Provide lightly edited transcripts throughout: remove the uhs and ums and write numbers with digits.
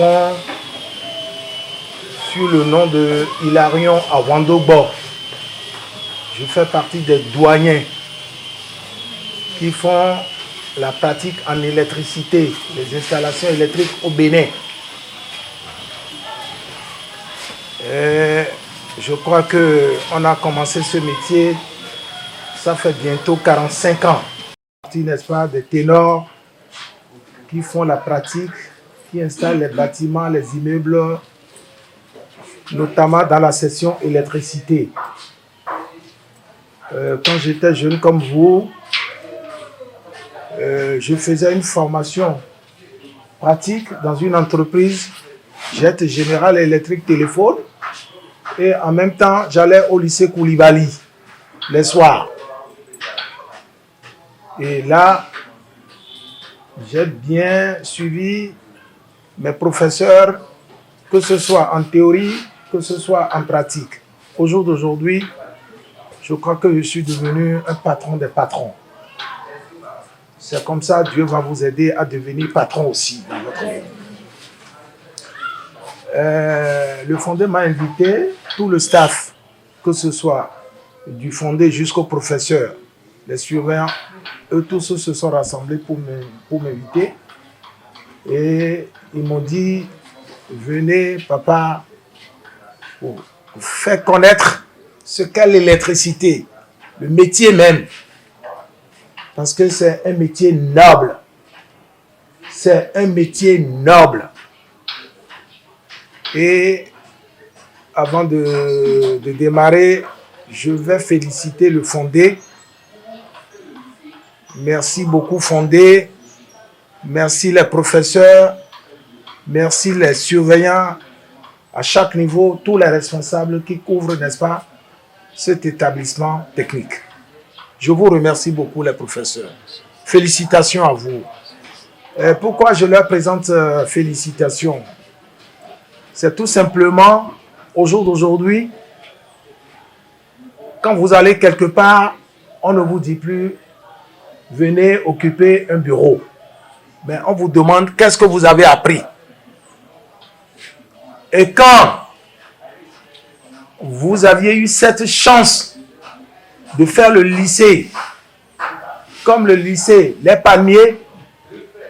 font sur le nom de Hilarion Awandogbo. Je fais partie des douaniers qui font la pratique en électricité, les installations électriques au Bénin. Et je crois qu'on a commencé ce métier, ça fait bientôt 45 ans. N'est-ce pas, des ténors qui font la pratique, qui installent les bâtiments, les immeubles, notamment dans la section électricité. Quand j'étais jeune comme vous, je faisais une formation pratique dans une entreprise, Jet Général Électrique Téléphone, et en même temps, j'allais au lycée Koulibaly les soirs. Et là, j'ai bien suivi mes professeurs, que ce soit en théorie, que ce soit en pratique. Au jour d'aujourd'hui, je crois que je suis devenu un patron des patrons. C'est comme ça, Dieu va vous aider à devenir patron aussi dans votre vie. Le fondé m'a invité, tout le staff, que ce soit du fondé jusqu'au professeur, les surveillants, eux tous se sont rassemblés pour m'inviter. Et ils m'ont dit, venez papa, pour faire connaître ce qu'est l'électricité, le métier même. Parce que c'est un métier noble. C'est un métier noble. Et avant de démarrer, je vais féliciter le fondé. Merci beaucoup fondé. Merci les professeurs. Merci les surveillants. À chaque niveau, tous les responsables qui couvrent, n'est-ce pas, cet établissement technique. Je vous remercie beaucoup les professeurs. Félicitations à vous. Pourquoi je leur présente félicitations? C'est tout simplement, au jour d'aujourd'hui, quand vous allez quelque part, on ne vous dit plus, venez occuper un bureau. Mais on vous demande, qu'est-ce que vous avez appris? Et quand vous aviez eu cette chance de faire le lycée, comme le lycée Les Palmiers,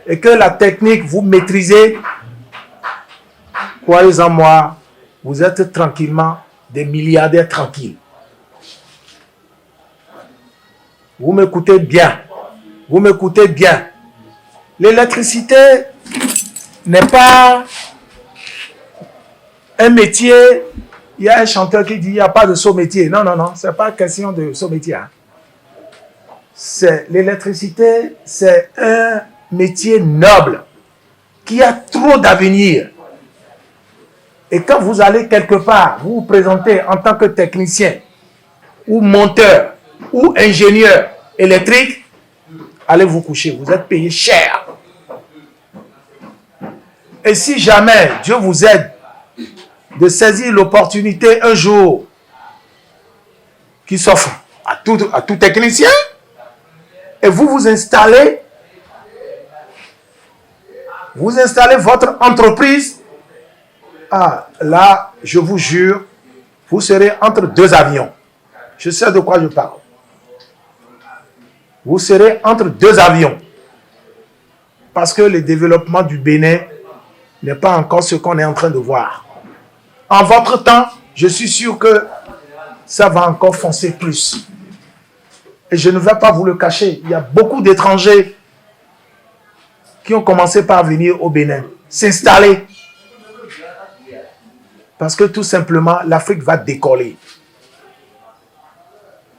et que la technique vous maîtrisez, croyez en moi, vous êtes tranquillement des milliardaires tranquilles. Vous m'écoutez bien. Vous m'écoutez bien. L'électricité n'est pas un métier. Il y a un chanteur qui dit il n'y a pas de saut métier. Non, non, non, ce n'est pas question de saut métier. Hein. L'électricité, c'est un métier noble qui a trop d'avenir. Et quand vous allez quelque part, vous vous présentez en tant que technicien ou monteur ou ingénieur électrique, allez vous coucher, vous êtes payé cher. Et si jamais Dieu vous aide de saisir l'opportunité un jour qui s'offre à tout technicien, et vous installez votre entreprise, là, je vous jure, vous serez entre deux avions. Je sais de quoi je parle. Vous serez entre deux avions. Parce que le développement du Bénin n'est pas encore ce qu'on est en train de voir. En votre temps, je suis sûr que ça va encore foncer plus. Et je ne vais pas vous le cacher. Il y a beaucoup d'étrangers qui ont commencé par venir au Bénin, s'installer. Parce que tout simplement, l'Afrique va décoller.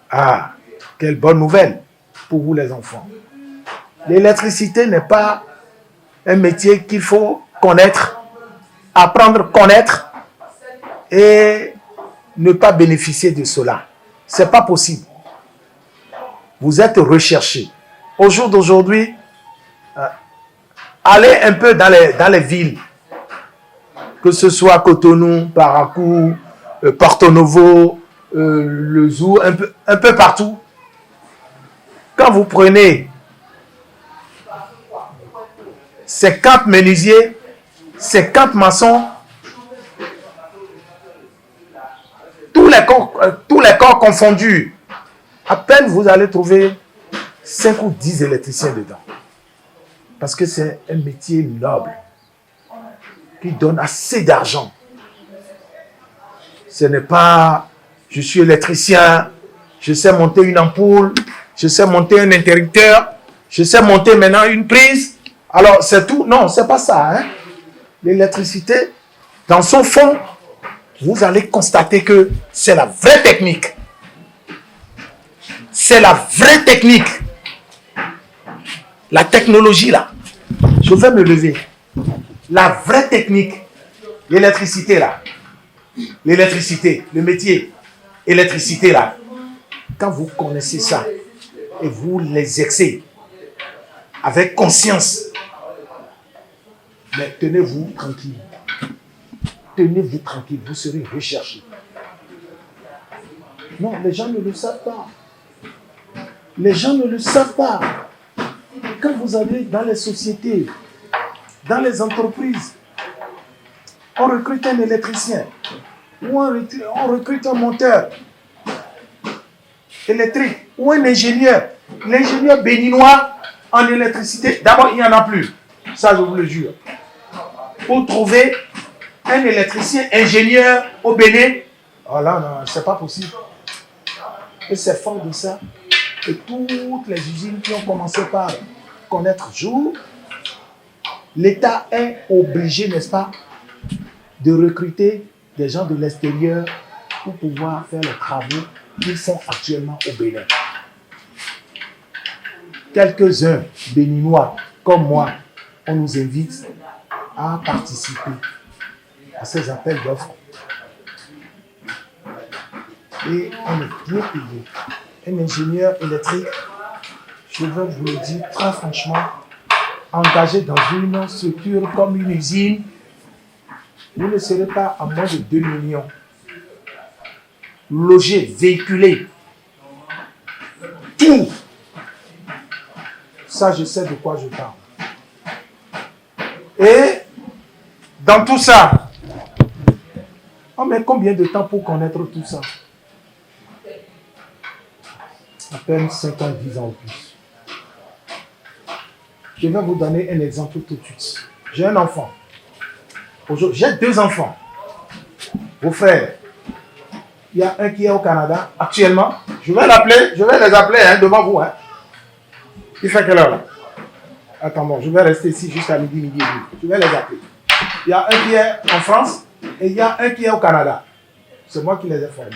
Ah, quelle bonne nouvelle pour vous les enfants. L'électricité n'est pas un métier qu'il faut connaître, apprendre à connaître et ne pas bénéficier de cela. Ce n'est pas possible. Vous êtes recherché. Au jour d'aujourd'hui, allez un peu dans les villes, que ce soit Cotonou, Parakou, Porto Novo, le Zou, un peu partout. Quand vous prenez 50 menuisiers, 50 maçons, tous les corps confondus. À peine vous allez trouver 5 ou 10 électriciens dedans. Parce que c'est un métier noble qui donne assez d'argent. Ce n'est pas je suis électricien, je sais monter une ampoule, je sais monter un interrupteur, je sais monter maintenant une prise. Alors c'est tout. Non, c'est pas ça. Hein? L'électricité, dans son fond, vous allez constater que c'est la vraie technique. C'est la vraie technique. La technologie là. Je vais me lever. La vraie technique. L'électricité là. L'électricité, le métier. Électricité là. Quand vous connaissez ça et vous l'exercez avec conscience, mais tenez-vous tranquille. Tenez-vous tranquille, vous serez recherché. Non, les gens ne le savent pas. Les gens ne le savent pas. Quand vous allez dans les sociétés, dans les entreprises, on recrute un électricien ou on recrute un monteur électrique ou un ingénieur. L'ingénieur béninois en électricité, d'abord, il n'y en a plus. Ça, je vous le jure. Pour trouver un électricien ingénieur au Bénin, oh là, non, c'est pas possible. Et c'est fort de ça que toutes les usines qui ont commencé par connaître jour, l'État est obligé, n'est-ce pas, de recruter des gens de l'extérieur pour pouvoir faire les travaux qu'ils font actuellement au Bénin. Quelques-uns béninois comme moi, on nous invite à participer à ces appels d'offres. Et on est bien payé. Un ingénieur électrique, je veux vous le dire très franchement, engagé dans une structure comme une usine, vous ne serez pas à moins de 2 millions. Logé, véhiculé, tout. Ça, je sais de quoi je parle. Et dans tout ça, on met combien de temps pour connaître tout ça? À peine 5 ans, 10 ans ou plus. Je vais vous donner un exemple tout de suite. J'ai un enfant. J'ai 2 enfants. Vos frères. Il y a un qui est au Canada actuellement. Je vais les appeler devant vous. Hein. Il fait quelle heure là? Attends, bon, je vais rester ici jusqu'à midi et demi. Je vais les appeler. Il y a un qui est en France et il y a un qui est au Canada. C'est moi qui les ai formés.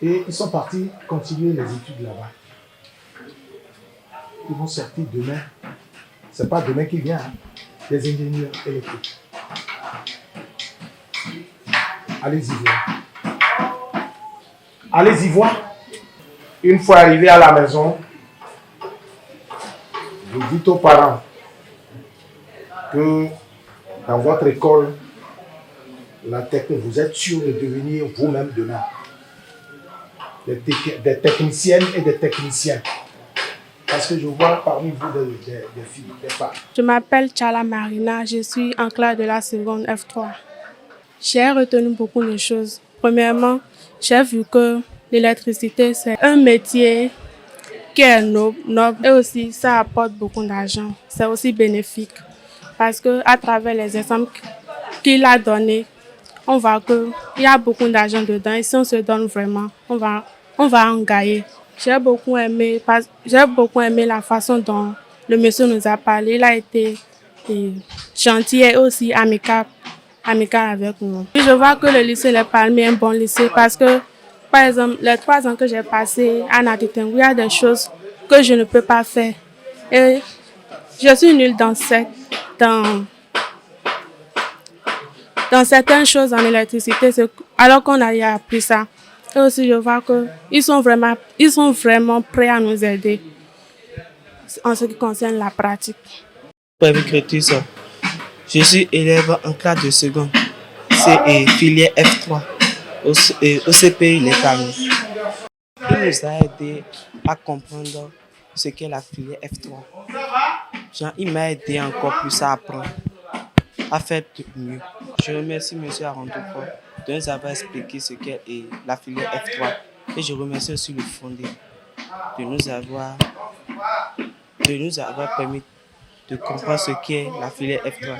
Et ils sont partis continuer les études là-bas. Ils vont sortir demain. Ce n'est pas demain qui vient, hein. Des ingénieurs électriques. Allez-y voir. Allez-y voir. Une fois arrivé à la maison, vous dites aux parents que dans votre école, la technique, vous êtes sûr de devenir vous-même demain des techniciennes et des techniciens. Parce que je vois parmi vous des filles, des femmes. Je m'appelle Tchala Marina, je suis en classe de la seconde F3. J'ai retenu beaucoup de choses. Premièrement, j'ai vu que l'électricité, c'est un métier qui est noble et aussi ça apporte beaucoup d'argent. C'est aussi bénéfique parce qu'à travers les exemples qu'il a donnés, on voit qu'il y a beaucoup d'argent dedans et si on se donne vraiment, on va en gagner. J'ai beaucoup aimé la façon dont le monsieur nous a parlé. Il a été gentil et aussi amical avec nous. Je vois que le lycée Les Palmiers est un bon lycée parce que, par exemple, les 3 ans que j'ai passés à Natitingou, il y a des choses que je ne peux pas faire. Et je suis nulle dans certaines choses en électricité, alors qu'on a appris ça. Et aussi, je vois qu'ils sont vraiment prêts à nous aider en ce qui concerne la pratique. Je suis élève en classe de seconde, c'est filière F3 au CPI Les Palmiers. Il nous a aidé à comprendre ce qu'est la filière F3. Genre, il m'a aidé encore plus à apprendre, à faire mieux. Je remercie M. Arondoko de nous avoir expliqué ce qu'est la filière F3. Et je remercie aussi le fondé de nous avoir permis de comprendre ce qu'est la filière F3,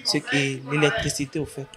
ce qu'est l'électricité au fait.